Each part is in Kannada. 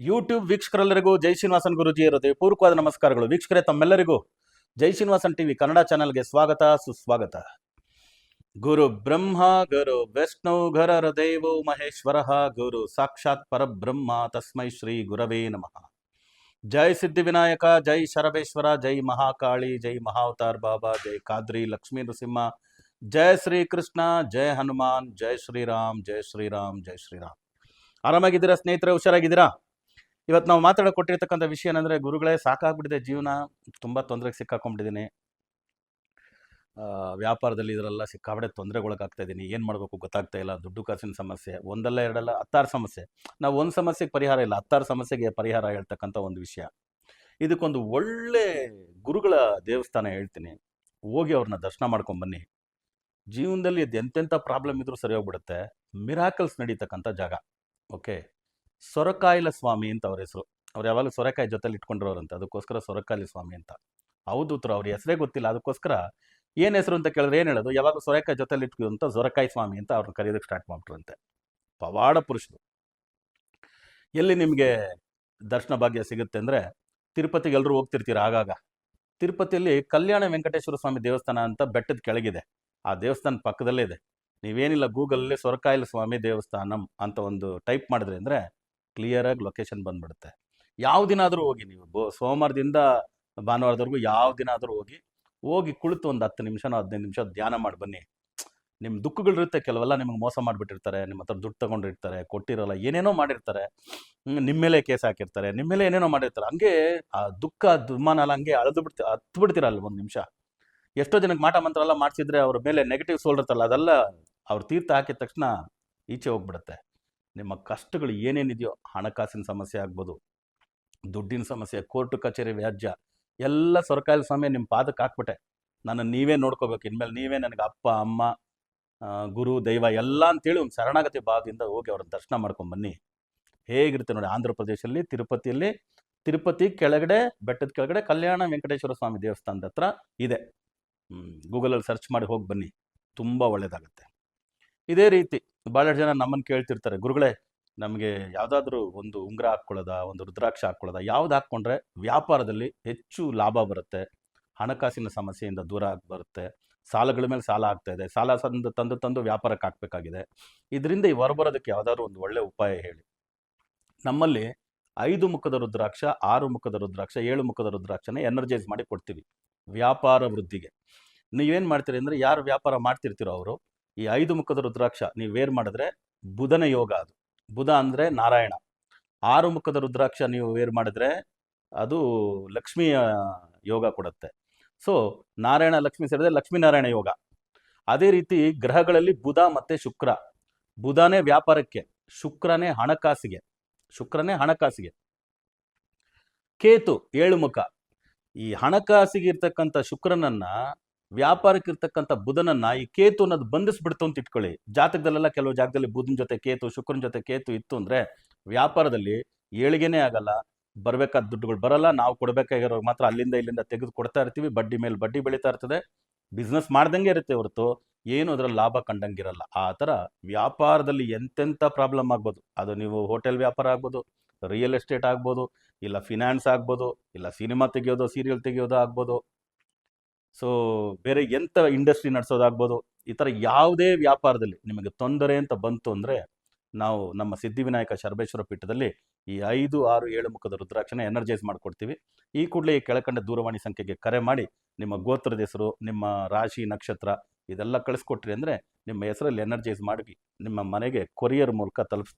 ಯೂಟ್ಯೂಬ್ ವೀಕ್ಷಕರೆಲ್ಲರಿಗೂ ಜೈ ಶ್ರೀನಿವಾಸನ್ ಗುರುಜಿ ಹೃದಯ ಪೂರ್ವಕವಾದ ನಮಸ್ಕಾರಗಳು. ವೀಕ್ಷಕರೇ, ತಮ್ಮೆಲ್ಲರಿಗೂ ಜೈ ಶ್ರೀನಿವಾಸನ್ ಟಿವಿ ಕನ್ನಡ ಚಾನೆಲ್ಗೆ ಸ್ವಾಗತ ಸುಸ್ವಾಗತ. ಗುರು ಬ್ರಹ್ಮ ಗುರು ವಿಷ್ಣು ಗುರರ ದೇವೋ ಮಹೇಶ್ವರ ಗುರು ಸಾಕ್ಷಾತ್ ಪರಬ್ರಹ್ಮ ತಸ್ಮೈ ಶ್ರೀ ಗುರವೇ ನಮಃ. ಜೈ ಸಿದ್ಧಿವಿನಾಯಕ, ಜೈ ಶರಬೇಶ್ವರ, ಜೈ ಮಹಾಕಾಳಿ, ಜೈ ಮಹಾವತಾರ್ ಬಾಬಾ, ಜೈ ಕಾದ್ರಿ ಲಕ್ಷ್ಮೀ ನೃಸಿಂಹ, ಜೈ ಶ್ರೀ ಕೃಷ್ಣ, ಜೈ ಹನುಮಾನ್, ಜೈ ಶ್ರೀರಾಮ್, ಜೈ ಶ್ರೀರಾಮ್, ಜೈ ಶ್ರೀರಾಮ್. ಆರಾಮಾಗಿದ್ದೀರಾ ಸ್ನೇಹಿತರೆ? ಹುಷಾರಾಗಿದ್ದೀರಾ? ಇವತ್ತು ನಾವು ಮಾತಾಡೋಕೆ ಕೊಟ್ಟಿರ್ತಕ್ಕಂಥ ವಿಷಯ ಏನಂದರೆ, ಗುರುಗಳೇ ಸಾಕಾಗ್ಬಿಟ್ಟಿದೆ ಜೀವನ, ತುಂಬ ತೊಂದರೆಗೆ ಸಿಕ್ಕಾಕೊಂಡ್ಬಿಟ್ಟಿದ್ದೀನಿ. ವ್ಯಾಪಾರದಲ್ಲಿ ಇದರೆಲ್ಲ ಸಿಕ್ಕಾಬಡೆ ತೊಂದರೆಗೊಳಗಾಗ್ತಾ ಇದ್ದೀನಿ. ಏನು ಮಾಡಬೇಕು ಗೊತ್ತಾಗ್ತಾ ಇಲ್ಲ. ದುಡ್ಡು ಕಾಸಿನ ಸಮಸ್ಯೆ ಒಂದಲ್ಲ ಎರಡಲ್ಲ 10 ಸಮಸ್ಯೆ. ನಾವು ಒಂದು ಸಮಸ್ಯೆಗೆ ಪರಿಹಾರ ಇಲ್ಲ, 10 ಸಮಸ್ಯೆಗೆ ಪರಿಹಾರ ಹೇಳ್ತಕ್ಕಂಥ ಒಂದು ವಿಷಯ. ಇದಕ್ಕೊಂದು ಒಳ್ಳೆ ಗುರುಗಳ ದೇವಸ್ಥಾನ ಹೇಳ್ತೀನಿ, ಹೋಗಿ ಅವ್ರನ್ನ ದರ್ಶನ ಮಾಡ್ಕೊಂಬನ್ನಿ. ಜೀವನದಲ್ಲಿ ಎಂತೆಂಥ ಪ್ರಾಬ್ಲಮ್ ಇದ್ರೂ ಸರಿ ಹೋಗ್ಬಿಡುತ್ತೆ. ಮಿರಾಕಲ್ಸ್ ನಡೀತಕ್ಕಂಥ ಜಾಗ. ಓಕೆ, ಸೊರಕಾಯಿಲ ಸ್ವಾಮಿ ಅಂತ ಅವ್ರ ಹೆಸರು. ಅವ್ರು ಯಾವಾಗಲೂ ಸೊರೆಕಾಯಿ ಜೊತೆಲಿ ಇಟ್ಕೊಂಡಿರೋರಂತೆ, ಅದಕ್ಕೋಸ್ಕರ ಸೊರಕಾಯಿಲ ಸ್ವಾಮಿ ಅಂತ. ಹೌದು ಅವ್ರ ಹೆಸರೇ ಗೊತ್ತಿಲ್ಲ, ಅದಕ್ಕೋಸ್ಕರ ಏನು ಹೆಸರು ಅಂತ ಕೇಳಿದ್ರೆ ಏನು ಹೇಳೋದು, ಯಾವಾಗ ಸೊರೆಕಾಯಿ ಜೊತೆಲಿ ಇಟ್ಕೊ ಅಂತ ಸೊರಕಾಯಿ ಸ್ವಾಮಿ ಅಂತ ಅವ್ರನ್ನ ಕರೆಯೋದಕ್ಕೆ ಸ್ಟಾರ್ಟ್ ಮಾಡ್ಬಿಟ್ರಂತೆ. ಪವಾಡ ಪುರುಷರು. ಎಲ್ಲಿ ನಿಮಗೆ ದರ್ಶನ ಭಾಗ್ಯ ಸಿಗುತ್ತೆ ಅಂದರೆ, ತಿರುಪತಿಗೆ ಎಲ್ಲರೂ ಹೋಗ್ತಿರ್ತೀರ ಆಗಾಗ. ತಿರುಪತಿಯಲ್ಲಿ ಕಲ್ಯಾಣ ವೆಂಕಟೇಶ್ವರ ಸ್ವಾಮಿ ದೇವಸ್ಥಾನ ಅಂತ ಬೆಟ್ಟದ ಕೆಳಗಿದೆ. ಆ ದೇವಸ್ಥಾನ ಪಕ್ಕದಲ್ಲೇ ಇದೆ. ನೀವೇನಿಲ್ಲ, ಗೂಗಲಲ್ಲಿ ಸೊರಕಾಯಿಲ ಸ್ವಾಮಿ ದೇವಸ್ಥಾನಂ ಅಂತ ಒಂದು ಟೈಪ್ ಮಾಡಿದ್ರೆ ಅಂದರೆ ಕ್ಲಿಯರಾಗಿ ಲೊಕೇಶನ್ ಬಂದ್ಬಿಡುತ್ತೆ. ಯಾವ ದಿನ ಆದರೂ ಹೋಗಿ, ನೀವು ಸೋಮವಾರದಿಂದ ಭಾನುವಾರದವರೆಗೂ ಯಾವ ದಿನ ಆದರೂ ಹೋಗಿ ಕುಳಿತು ಒಂದು 10 ನಿಮಿಷನೋ 15 ನಿಮಿಷ ಧ್ಯಾನ ಮಾಡಿ ಬನ್ನಿ. ನಿಮ್ಮ ದುಃಖಗಳಿರುತ್ತೆ, ಕೆಲವೆಲ್ಲ ನಿಮಗೆ ಮೋಸ ಮಾಡಿಬಿಟ್ಟಿರ್ತಾರೆ, ನಿಮ್ಮ ಹತ್ರ ದುಡ್ಡು ತೊಗೊಂಡಿರ್ತಾರೆ, ಕೊಟ್ಟಿರೋಲ್ಲ, ಏನೇನೋ ಮಾಡಿರ್ತಾರೆ, ನಿಮ್ಮ ಮೇಲೆ ಕೇಸ್ ಹಾಕಿರ್ತಾರೆ, ನಿಮ್ಮ ಮೇಲೆ ಏನೇನೋ ಮಾಡಿರ್ತಾರೆ. ಹಂಗೆ ಆ ದುಃಖ ದುಮ್ಮಾನ ಎಲ್ಲ ಹಂಗೆ ಹತ್ತು ಬಿಡ್ತೀರಲ್ಲ ಒಂದು ನಿಮಿಷ. ಎಷ್ಟೋ ಜನಕ್ಕೆ ಮಾಟ ಮಂತ್ರ ಎಲ್ಲ ಮಾಡಿಸಿದ್ರೆ ಅವ್ರ ಮೇಲೆ ನೆಗೆಟಿವ್ ಸೋಲ್ ಇರುತ್ತಲ್ಲ, ಅದೆಲ್ಲ ಅವ್ರ ತೀರ್ಥ ಹಾಕಿದ ತಕ್ಷಣ ಈಚೆ ಹೋಗ್ಬಿಡುತ್ತೆ. ನಿಮ್ಮ ಕಷ್ಟಗಳು ಏನೇನಿದೆಯೋ, ಹಣಕಾಸಿನ ಸಮಸ್ಯೆ ಆಗ್ಬೋದು, ದುಡ್ಡಿನ ಸಮಸ್ಯೆ, ಕೋರ್ಟು ಕಚೇರಿ ವ್ಯಾಜ್ಯ ಎಲ್ಲ ಸೊರಕಾಯಿಲ ಸ್ವಾಮಿ ನಿಮ್ಮ ಪಾದಕ್ಕೆ ಹಾಕ್ಬಿಟ್ಟೆ. ನನ್ನ ನೀವೇ ನೋಡ್ಕೋಬೇಕು, ಇನ್ಮೇಲೆ ನೀವೇ ನನಗೆ ಅಪ್ಪ ಅಮ್ಮ ಗುರು ದೈವ ಎಲ್ಲ ಅಂತೇಳಿ ಒಂದು ಶರಣಾಗತಿ ಭಾವದಿಂದ ಹೋಗಿ ಅವ್ರ ದರ್ಶನ ಮಾಡ್ಕೊಂಬನ್ನಿ. ಹೇಗಿರುತ್ತೆ ನೋಡಿ, ಆಂಧ್ರ ಪ್ರದೇಶದಲ್ಲಿ ತಿರುಪತಿ ಕೆಳಗಡೆ, ಬೆಟ್ಟದ ಕೆಳಗಡೆ ಕಲ್ಯಾಣ ವೆಂಕಟೇಶ್ವರ ಸ್ವಾಮಿ ದೇವಸ್ಥಾನದ ಹತ್ರ ಇದೆ. ಗೂಗಲಲ್ಲಿ ಸರ್ಚ್ ಮಾಡಿ ಹೋಗಿ ಬನ್ನಿ, ತುಂಬ ಒಳ್ಳೆಯದಾಗುತ್ತೆ. ಇದೇ ರೀತಿ ಭಾಳಷ್ಟು ಜನ ನಮ್ಮನ್ನು ಕೇಳ್ತಿರ್ತಾರೆ, ಗುರುಗಳೇ ನಮಗೆ ಯಾವುದಾದ್ರೂ ಒಂದು ಉಂಗುರ ಹಾಕ್ಕೊಳ್ಳೋದ, ಒಂದು ರುದ್ರಾಕ್ಷ ಹಾಕ್ಕೊಳ್ಳೋದ, ಯಾವ್ದು ಹಾಕ್ಕೊಂಡ್ರೆ ವ್ಯಾಪಾರದಲ್ಲಿ ಹೆಚ್ಚು ಲಾಭ ಬರುತ್ತೆ, ಹಣಕಾಸಿನ ಸಮಸ್ಯೆಯಿಂದ ದೂರ ಬರುತ್ತೆ, ಸಾಲಗಳ ಮೇಲೆ ಸಾಲ ಆಗ್ತಾ ಇದೆ, ಸಾಲ ತಂದು ವ್ಯಾಪಾರಕ್ಕೆ ಹಾಕಬೇಕಾಗಿದೆ, ಇದರಿಂದ ಹೊರಬರೋದಕ್ಕೆ ಯಾವುದಾದ್ರೂ ಒಂದು ಒಳ್ಳೆ ಉಪಾಯ ಹೇಳಿ. ನಮ್ಮಲ್ಲಿ 5 ಮುಖದ ರುದ್ರಾಕ್ಷ, 6 ಮುಖದ ರುದ್ರಾಕ್ಷ, 7 ಮುಖದ ರುದ್ರಾಕ್ಷನ ಎನರ್ಜೈಸ್ ಮಾಡಿ ಕೊಡ್ತೀವಿ ವ್ಯಾಪಾರ ವೃದ್ಧಿಗೆ. ನೀವೇನು ಮಾಡ್ತೀರಿ ಅಂದರೆ, ಯಾರು ವ್ಯಾಪಾರ ಮಾಡ್ತಿರ್ತೀರೋ ಅವರು ಈ 5 ಮುಖದ ರುದ್ರಾಕ್ಷ ನೀವು ವೇರ್ ಮಾಡಿದ್ರೆ ಬುಧನ ಯೋಗ. ಅದು ಬುಧ ಅಂದರೆ ನಾರಾಯಣ. 6 ಮುಖದ ರುದ್ರಾಕ್ಷ ನೀವು ವೇರ್ ಮಾಡಿದ್ರೆ ಅದು ಲಕ್ಷ್ಮಿಯ ಯೋಗ ಕೊಡುತ್ತೆ. ಸೊ ನಾರಾಯಣ ಲಕ್ಷ್ಮಿ ಸೇರಿದ್ರೆ ಲಕ್ಷ್ಮೀನಾರಾಯಣ ಯೋಗ. ಅದೇ ರೀತಿ ಗ್ರಹಗಳಲ್ಲಿ ಬುಧ ಮತ್ತು ಶುಕ್ರ. ಬುಧನೇ ವ್ಯಾಪಾರಕ್ಕೆ, ಶುಕ್ರನೇ ಹಣಕಾಸಿಗೆ. ಕೇತು 7 ಮುಖ. ಈ ಹಣಕಾಸಿಗೆ ಇರ್ತಕ್ಕಂಥ ಶುಕ್ರನನ್ನ, ವ್ಯಾಪಾರಕ್ಕೆ ಇರ್ತಕ್ಕಂಥ ಬುಧನನ್ನ ಈ ಕೇತು ಅನ್ನೋದು ಬಂಧಿಸ್ಬಿಡ್ತು ಅಂತ ಇಟ್ಕೊಳ್ಳಿ. ಜಾತಕದಲ್ಲೆಲ್ಲ ಕೆಲವು ಜಾಗದಲ್ಲಿ ಬುಧನ ಜೊತೆ ಕೇತು, ಶುಕ್ರನ ಜೊತೆ ಕೇತು ಇತ್ತು ಅಂದರೆ ವ್ಯಾಪಾರದಲ್ಲಿ ಏಳಿಗೆನೇ ಆಗಲ್ಲ, ಬರಬೇಕಾದ ದುಡ್ಡುಗಳು ಬರಲ್ಲ, ನಾವು ಕೊಡಬೇಕಾಗಿರೋ ಮಾತ್ರ ಅಲ್ಲಿಂದ ಇಲ್ಲಿಂದ ತೆಗೆದು ಕೊಡ್ತಾ ಇರ್ತೀವಿ, ಬಡ್ಡಿ ಮೇಲೆ ಬಡ್ಡಿ ಬೆಳೀತಾ ಇರ್ತದೆ, ಬಿಸ್ನೆಸ್ ಮಾಡ್ದಂಗೆ ಇರುತ್ತೆ ಹೊರತು ಏನು ಅದರಲ್ಲಿ ಲಾಭ ಕಂಡಂಗಿರಲ್ಲ. ಆ ಥರ ವ್ಯಾಪಾರದಲ್ಲಿ ಎಂತೆಂಥ ಪ್ರಾಬ್ಲಮ್ ಆಗ್ಬೋದು. ಅದು ನೀವು ಹೋಟೆಲ್ ವ್ಯಾಪಾರ ಆಗ್ಬೋದು, ರಿಯಲ್ ಎಸ್ಟೇಟ್ ಆಗ್ಬೋದು, ಇಲ್ಲ ಫಿನಾನ್ಸ್ ಆಗ್ಬೋದು, ಇಲ್ಲ ಸಿನಿಮಾ ತೆಗೆಯೋದು, ಸೀರಿಯಲ್ ತೆಗೆಯೋದು ಆಗ್ಬೋದು, ಸೊ ಬೇರೆ ಎಂಥ ಇಂಡಸ್ಟ್ರಿ ನಡೆಸೋದಾಗ್ಬೋದು. ಈ ಥರ ಯಾವುದೇ ವ್ಯಾಪಾರದಲ್ಲಿ ನಿಮಗೆ ತೊಂದರೆ ಅಂತ ಬಂತು ಅಂದರೆ, ನಾವು ನಮ್ಮ ಸಿದ್ಧಿವಿನಾಯಕ ಶರಬೇಶ್ವರ ಪೀಠದಲ್ಲಿ ಈ 5, 6, 7 ಮುಖದ ರುದ್ರಾಕ್ಷನ ಎನರ್ಜೈಸ್ ಮಾಡಿಕೊಡ್ತೀವಿ. ಈ ಕೂಡಲೇ ಈ ಕೆಳಕಂಡ ದೂರವಾಣಿ ಸಂಖ್ಯೆಗೆ ಕರೆ ಮಾಡಿ ನಿಮ್ಮ ಗೋತ್ರದ ಹೆಸರು, ನಿಮ್ಮ ರಾಶಿ ನಕ್ಷತ್ರ ಇದೆಲ್ಲ ಕಳಿಸ್ಕೊಟ್ರಿ ಅಂದರೆ ನಿಮ್ಮ ಹೆಸರಲ್ಲಿ ಎನರ್ಜೈಸ್ ಮಾಡಿ ನಿಮ್ಮ ಮನೆಗೆ ಕೊರಿಯರ್ ಮೂಲಕ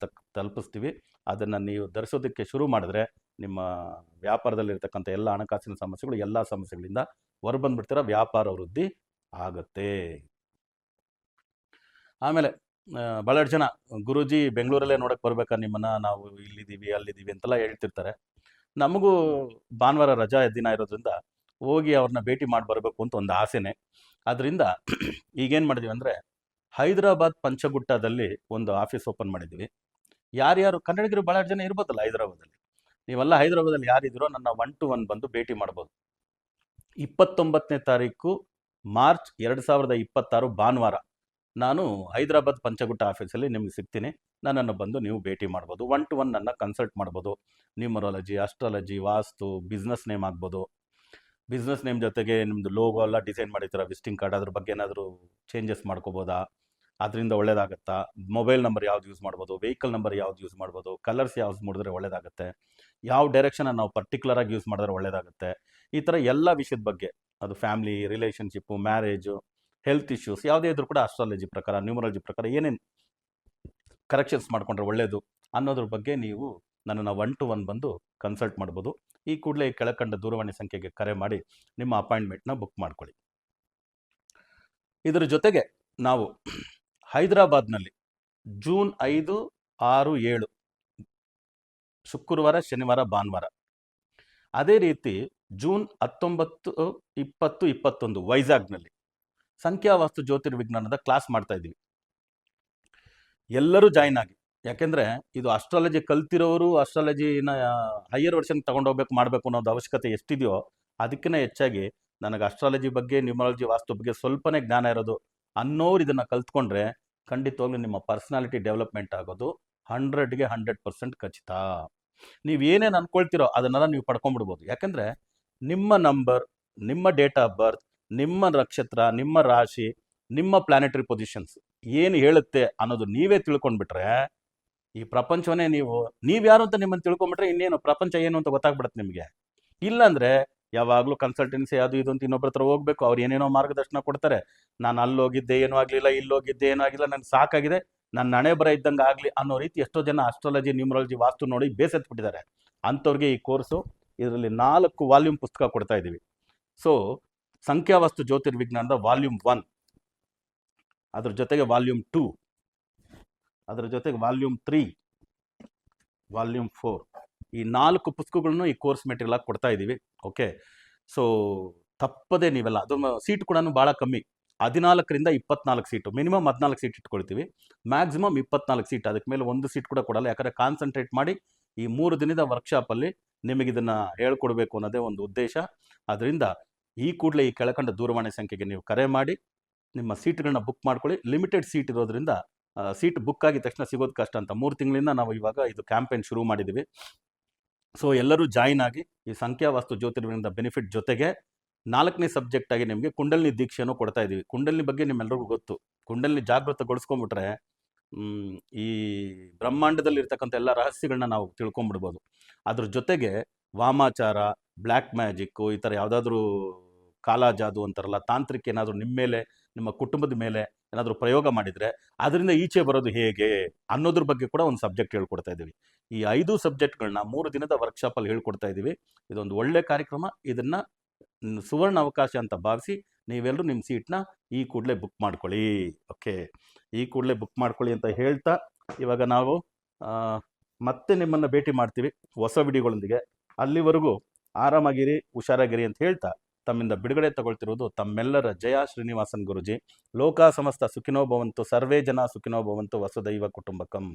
ತಲುಪಿಸ್ತೀವಿ. ಅದನ್ನು ನೀವು ಧರಿಸೋದಕ್ಕೆ ಶುರು ಮಾಡಿದ್ರೆ ನಿಮ್ಮ ವ್ಯಾಪಾರದಲ್ಲಿರ್ತಕ್ಕಂಥ ಎಲ್ಲ ಹಣಕಾಸಿನ ಸಮಸ್ಯೆಗಳು, ಎಲ್ಲ ಸಮಸ್ಯೆಗಳಿಂದ ಹೊರಬಂದ್ಬಿಡ್ತೀರ, ವ್ಯಾಪಾರ ವೃದ್ಧಿ ಆಗುತ್ತೆ. ಆಮೇಲೆ ಭಾಳಷ್ಟು ಜನ, ಗುರೂಜಿ ಬೆಂಗಳೂರಲ್ಲೇ ನೋಡೋಕೆ ಬರ್ಬೇಕಾ ನಿಮ್ಮನ್ನು, ನಾವು ಇಲ್ಲಿದ್ದೀವಿ ಅಲ್ಲಿದ್ದೀವಿ ಅಂತೆಲ್ಲ ಹೇಳ್ತಿರ್ತಾರೆ. ನಮಗೂ ಭಾನುವಾರ ರಜಾ ದಿನ ಇರೋದ್ರಿಂದ ಹೋಗಿ ಅವ್ರನ್ನ ಭೇಟಿ ಮಾಡಿ ಬರಬೇಕು ಅಂತ ಒಂದು ಆಸೆನೇ. ಆದ್ದರಿಂದ ಈಗೇನು ಮಾಡಿದ್ವಿ ಅಂದರೆ, ಹೈದರಾಬಾದ್ ಪಂಚಗುಟ್ಟದಲ್ಲಿ ಒಂದು ಆಫೀಸ್ ಓಪನ್ ಮಾಡಿದ್ವಿ. ಯಾರ್ಯಾರು ಕನ್ನಡಿಗರು ಭಾಳಷ್ಟು ಜನ ಇರ್ಬೋದಲ್ಲ ಹೈದರಾಬಾದಲ್ಲಿ, ನೀವೆಲ್ಲ ಹೈದರಾಬಾದಲ್ಲಿ ಯಾರಿದ್ದೀರೋ ನನ್ನ 1 to 1 ಬಂದು ಭೇಟಿ ಮಾಡ್ಬೋದು. 29ನೇ ತಾರೀಕು ಮಾರ್ಚ್ 2026 ಭಾನುವಾರ ನಾನು ಹೈದರಾಬಾದ್ ಪಂಚಗುಟ್ಟ ಆಫೀಸಲ್ಲಿ ನಿಮ್ಗೆ ಸಿಗ್ತೀನಿ. ನನ್ನನ್ನು ಬಂದು ನೀವು ಭೇಟಿ ಮಾಡ್ಬೋದು. 1 to 1 ನನ್ನ ಕನ್ಸಲ್ಟ್ ಮಾಡ್ಬೋದು. ನ್ಯೂಮರಾಲಜಿ, ಅಸ್ಟ್ರಾಲಜಿ, ವಾಸ್ತು, ಬಿಸ್ನೆಸ್ ನೇಮ್ ಆಗ್ಬೋದು. ಬಿಸ್ನೆಸ್ ನೇಮ್ ಜೊತೆಗೆ ನಿಮ್ಮದು ಲೋಗೋ ಎಲ್ಲ ಡಿಸೈನ್ ಮಾಡಿರ್ತೀರ, ವಿಸಿಟಿಂಗ್ ಕಾರ್ಡ್, ಅದ್ರ ಬಗ್ಗೆ ಏನಾದರೂ ಚೇಂಜಸ್ ಮಾಡ್ಕೋಬೋದಾ, ಅದರಿಂದ ಒಳ್ಳೇದಾಗುತ್ತಾ, ಮೊಬೈಲ್ ನಂಬರ್ ಯಾವ್ದು ಯೂಸ್ ಮಾಡ್ಬೋದು, ವೆಹಿಕಲ್ ನಂಬರ್ ಯಾವ್ದು ಯೂಸ್ ಮಾಡ್ಬೋದು, ಕಲರ್ಸ್ ಯಾವ್ದು ಮಾಡಿದ್ರೆ ಒಳ್ಳೇದಾಗುತ್ತೆ, ಯಾವ ಡೈರೆಕ್ಷನ್ ನಾವು ಪರ್ಟಿಕ್ಯುಲರ್ ಆಗಿ ಯೂಸ್ ಮಾಡಿದ್ರೆ ಒಳ್ಳೇದಾಗುತ್ತೆ, ಈ ಥರ ಎಲ್ಲ ವಿಷಯದ ಬಗ್ಗೆ, ಅದು family, relationship, marriage, health issues ಯಾವುದೇ ಇದ್ರೂ ಕೂಡ ಅಸ್ಟ್ರಾಲಜಿ ಪ್ರಕಾರ, ನ್ಯೂಮರಾಲಜಿ ಪ್ರಕಾರ ಏನೇನು ಕರೆಕ್ಷನ್ಸ್ ಮಾಡ್ಕೊಂಡ್ರೆ ಒಳ್ಳೆಯದು ಅನ್ನೋದ್ರ ಬಗ್ಗೆ ನೀವು ನನ್ನನ್ನು 1 to 1 ಬಂದು ಕನ್ಸಲ್ಟ್ ಮಾಡ್ಬೋದು. ಈ ಕೂಡಲೇ ಕೆಳಕಂಡ ದೂರವಾಣಿ ಸಂಖ್ಯೆಗೆ ಕರೆ ಮಾಡಿ ನಿಮ್ಮ ಅಪಾಯಿಂಟ್ಮೆಂಟ್ನ ಬುಕ್ ಮಾಡ್ಕೊಳ್ಳಿ. ಇದರ ಜೊತೆಗೆ ನಾವು ಹೈದರಾಬಾದ್ನಲ್ಲಿ ಜೂನ್ 5, 6, 7 ಶುಕ್ರವಾರ, ಶನಿವಾರ, ಭಾನುವಾರ, ಅದೇ ರೀತಿ ಜೂನ್ 19, 20, 21 ವೈಜಾಗ್ನಲ್ಲಿ ಸಂಖ್ಯಾವಾಸ್ತು ಜ್ಯೋತಿರ್ವಿಜ್ಞಾನದ ಕ್ಲಾಸ್ ಮಾಡ್ತಾ ಇದ್ದೀವಿ. ಎಲ್ಲರೂ ಜಾಯ್ನ್ ಆಗಿ. ಯಾಕೆಂದರೆ ಇದು ಅಸ್ಟ್ರಾಲಜಿ ಕಲ್ತಿರೋರು ಅಸ್ಟ್ರಾಲಜಿನ ಹೈಯರ್ ವರ್ಷನ್ಗೆ ತಗೊಂಡೋಗ್ಬೇಕು ಮಾಡಬೇಕು ಅನ್ನೋದು ಅವಶ್ಯಕತೆ ಎಷ್ಟಿದೆಯೋ ಅದಕ್ಕಿಂತ ಹೆಚ್ಚಾಗಿ ನನಗೆ ಅಸ್ಟ್ರಾಲಜಿ ಬಗ್ಗೆ, ನ್ಯೂಮರಾಲಜಿ, ವಾಸ್ತು ಬಗ್ಗೆ ಸ್ವಲ್ಪನೇ ಜ್ಞಾನ ಇರೋದು ಅನ್ನೋರು ಇದನ್ನು ಕಲ್ತ್ಕೊಂಡ್ರೆ ಖಂಡಿತವಾಗ್ಲೂ ನಿಮ್ಮ ಪರ್ಸನಾಲಿಟಿ ಡೆವಲಪ್ಮೆಂಟ್ ಆಗೋದು 100ಗೆ 100% ಖಚಿತ. ನೀವು ಏನೇನು ಅಂದ್ಕೊಳ್ತೀರೋ ಅದನ್ನೆಲ್ಲ ನೀವು ಪಡ್ಕೊಂಡ್ಬಿಡ್ಬೋದು. ಯಾಕೆಂದರೆ ನಿಮ್ಮ ನಂಬರ್, ನಿಮ್ಮ ಡೇಟ್ ಆಫ್ ಬರ್ತ್, ನಿಮ್ಮ ನಕ್ಷತ್ರ, ನಿಮ್ಮ ರಾಶಿ, ನಿಮ್ಮ ಪ್ಲಾನೆಟರಿ ಪೊಸಿಷನ್ಸ್ ಏನು ಹೇಳುತ್ತೆ ಅನ್ನೋದು ನೀವೇ ತಿಳ್ಕೊಂಡ್ಬಿಟ್ರೆ ಈ ಪ್ರಪಂಚವನ್ನೇ ನೀವ್ಯಾರು ಅಂತ ನಿಮ್ಮನ್ನು ತಿಳ್ಕೊಂಬಿಟ್ರೆ ಇನ್ನೇನು ಪ್ರಪಂಚ ಏನು ಅಂತ ಗೊತ್ತಾಗ್ಬಿಡುತ್ತೆ ನಿಮಗೆ. ಇಲ್ಲಾಂದರೆ ಯಾವಾಗಲೂ ಕನ್ಸಲ್ಟೆನ್ಸಿ ಅದು ಇದು ಅಂತ ಇನ್ನೊಬ್ಬರ ಹತ್ರ ಹೋಗ್ಬೇಕು, ಅವ್ರು ಏನೇನೋ ಮಾರ್ಗದರ್ಶನ ಕೊಡ್ತಾರೆ. ನಾನು ಅಲ್ಲಿ ಹೋಗಿದ್ದೆ ಏನೂ ಆಗಲಿಲ್ಲ, ಇಲ್ಲಿ ಹೋಗಿದ್ದೆ ಏನೂ ಆಗಿಲ್ಲ, ನನಗೆ ಸಾಕಾಗಿದೆ, ನನ್ನ ಹಣೆ ಬರ ಇದ್ದಂಗೆ ಆಗಲಿ ಅನ್ನೋ ರೀತಿ ಎಷ್ಟೋ ಜನ ಅಸ್ಟ್ರಾಲಜಿ, ನ್ಯೂಮರಾಲಜಿ, ವಾಸ್ತು ನೋಡಿ ಬೇಸೆತ್ಬಿಟ್ಟಿದ್ದಾರೆ. ಅಂಥವ್ರಿಗೆ ಈ ಕೋರ್ಸು, ಇದರಲ್ಲಿ 4 ವಾಲ್ಯೂಮ್ ಪುಸ್ತಕ ಕೊಡ್ತಾ ಇದ್ದೀವಿ. ಸೊ ಸಂಖ್ಯಾವಾಸ್ತು ಜ್ಯೋತಿರ್ವಿಜ್ಞಾನದ ವಾಲ್ಯೂಮ್ 1, ಅದ್ರ ಜೊತೆಗೆ ವಾಲ್ಯೂಮ್ 2, ಅದರ ಜೊತೆಗೆ ವಾಲ್ಯೂಮ್ 3, ವಾಲ್ಯೂಮ್ 4, ಈ 4 ಪುಸ್ತಕಗಳನ್ನು ಈ ಕೋರ್ಸ್ ಮೆಟೀರಿಯಲ್ ಆಗಿ ಕೊಡ್ತಾ ಇದ್ದೀವಿ. ಓಕೆ, ಸೊ ತಪ್ಪದೇ ನೀವೆಲ್ಲ, ಅದು ಸೀಟ್ ಕೂಡ ಭಾಳ ಕಮ್ಮಿ, 14ರಿಂದ 24 ಸೀಟು, ಮಿನಿಮಮ್ 14 ಸೀಟ್ ಇಟ್ಕೊಳ್ತೀವಿ, ಮ್ಯಾಕ್ಸಿಮಮ್ 24 ಸೀಟ್, ಅದಕ್ಕೆ ಮೇಲೆ 1 ಸೀಟ್ ಕೂಡ ಕೊಡಲ್ಲ. ಯಾಕಂದರೆ ಕಾನ್ಸಂಟ್ರೇಟ್ ಮಾಡಿ ಈ 3 ದಿನದ ವರ್ಕ್ಶಾಪಲ್ಲಿ ನಿಮಗಿದನ್ನು ಹೇಳ್ಕೊಡ್ಬೇಕು ಅನ್ನೋದೇ ಒಂದು ಉದ್ದೇಶ. ಅದರಿಂದ ಈ ಕೂಡಲೇ ಈ ಕೆಳಕಂಡ ದೂರವಾಣಿ ಸಂಖ್ಯೆಗೆ ನೀವು ಕರೆ ಮಾಡಿ ನಿಮ್ಮ ಸೀಟ್ಗಳನ್ನ ಬುಕ್ ಮಾಡ್ಕೊಳ್ಳಿ. ಲಿಮಿಟೆಡ್ ಸೀಟ್ ಇರೋದ್ರಿಂದ ಸೀಟ್ ಬುಕ್ ಆಗಿದ ತಕ್ಷಣ ಸಿಗೋದು ಕಷ್ಟ ಅಂತ 3 ತಿಂಗಳಿಂದ ನಾವು ಇವಾಗ ಇದು ಕ್ಯಾಂಪೇನ್ ಶುರು ಮಾಡಿದ್ದೀವಿ. ಸೊ ಎಲ್ಲರೂ ಜಾಯಿನ್ ಆಗಿ ಈ ಸಂಖ್ಯಾವಾಸ್ತು ಜ್ಯೋತಿರ್ವಿಜ್ಞಾನದ ಬೆನಿಫಿಟ್ ಜೊತೆಗೆ 4ನೇ ಸಬ್ಜೆಕ್ಟ್ ಆಗಿ ನಿಮಗೆ ಕುಂಡಲಿನಿ ದೀಕ್ಷೆಯನ್ನು ಕೊಡ್ತಾ ಇದ್ದೀವಿ. ಕುಂಡಲಿನಿ ಬಗ್ಗೆ ನಿಮ್ಮೆಲ್ಲರಿಗೂ ಗೊತ್ತು. ಕುಂಡಲಿನಿ ಜಾಗೃತಗೊಳಿಸ್ಕೊಂಡ್ಬಿಟ್ರೆ ಈ ಬ್ರಹ್ಮಾಂಡದಲ್ಲಿ ಇರ್ತಕ್ಕಂಥ ಎಲ್ಲ ರಹಸ್ಯಗಳನ್ನ ನಾವು ತಿಳ್ಕೊಂಬಿಡ್ಬೋದು. ಅದ್ರ ಜೊತೆಗೆ ವಾಮಾಚಾರ, ಬ್ಲ್ಯಾಕ್ ಮ್ಯಾಜಿಕ್ಕು, ಈ ಥರ ಯಾವುದಾದ್ರೂ ಕಾಲಾ ಜಾದು ಅಂತಾರಲ್ಲ, ತಾಂತ್ರಿಕ ಏನಾದರೂ ನಿಮ್ಮ ಮೇಲೆ, ನಿಮ್ಮ ಕುಟುಂಬದ ಮೇಲೆ ಏನಾದರೂ ಪ್ರಯೋಗ ಮಾಡಿದರೆ ಅದರಿಂದ ಈಚೆ ಬರೋದು ಹೇಗೆ ಅನ್ನೋದ್ರ ಬಗ್ಗೆ ಕೂಡ ಒಂದು ಸಬ್ಜೆಕ್ಟ್ ಹೇಳ್ಕೊಡ್ತಾ ಇದ್ದೀವಿ. ಈ 5 ಸಬ್ಜೆಕ್ಟ್ಗಳನ್ನ 3 ದಿನದ ವರ್ಕ್ಶಾಪಲ್ಲಿ ಹೇಳ್ಕೊಡ್ತಾ ಇದ್ದೀವಿ. ಇದೊಂದು ಒಳ್ಳೆ ಕಾರ್ಯಕ್ರಮ. ಇದನ್ನು ಸುವರ್ಣ ಅವಕಾಶ ಅಂತ ಭಾವಿಸಿ ನೀವೆಲ್ಲರೂ ನಿಮ್ಮ ಸೀಟ್ನ ಈ ಕೂಡಲೇ ಬುಕ್ ಮಾಡ್ಕೊಳ್ಳಿ. ಓಕೆ, ಈ ಕೂಡಲೇ ಬುಕ್ ಮಾಡ್ಕೊಳ್ಳಿ ಅಂತ ಹೇಳ್ತಾ ಇವಾಗ ನಾವು ಮತ್ತೆ ನಿಮ್ಮನ್ನು ಭೇಟಿ ಮಾಡ್ತೀವಿ ಹೊಸ ವಿಡಿಯೋಗಳೊಂದಿಗೆ. ಅಲ್ಲಿವರೆಗೂ ಆರಾಮಾಗಿರಿ, ಹುಷಾರಾಗಿರಿ ಅಂತ ಹೇಳ್ತಾ ತಮ್ಮಿಂದ ಬಿಡುಗಡೆ ತಗೊಳ್ತಿರೋದು ತಮ್ಮೆಲ್ಲರ ಜಯ ಶ್ರೀನಿವಾಸನ್ ಗುರುಜಿ. ಲೋಕ ಸಮಸ್ತ ಸುಖಿನೋ ಭವಂತು, ಸರ್ವೇ ಜನ ಸುಖಿನೋ ಭವಂತು, ವಸುದೈವ ಕುಟುಂಬಕಂ.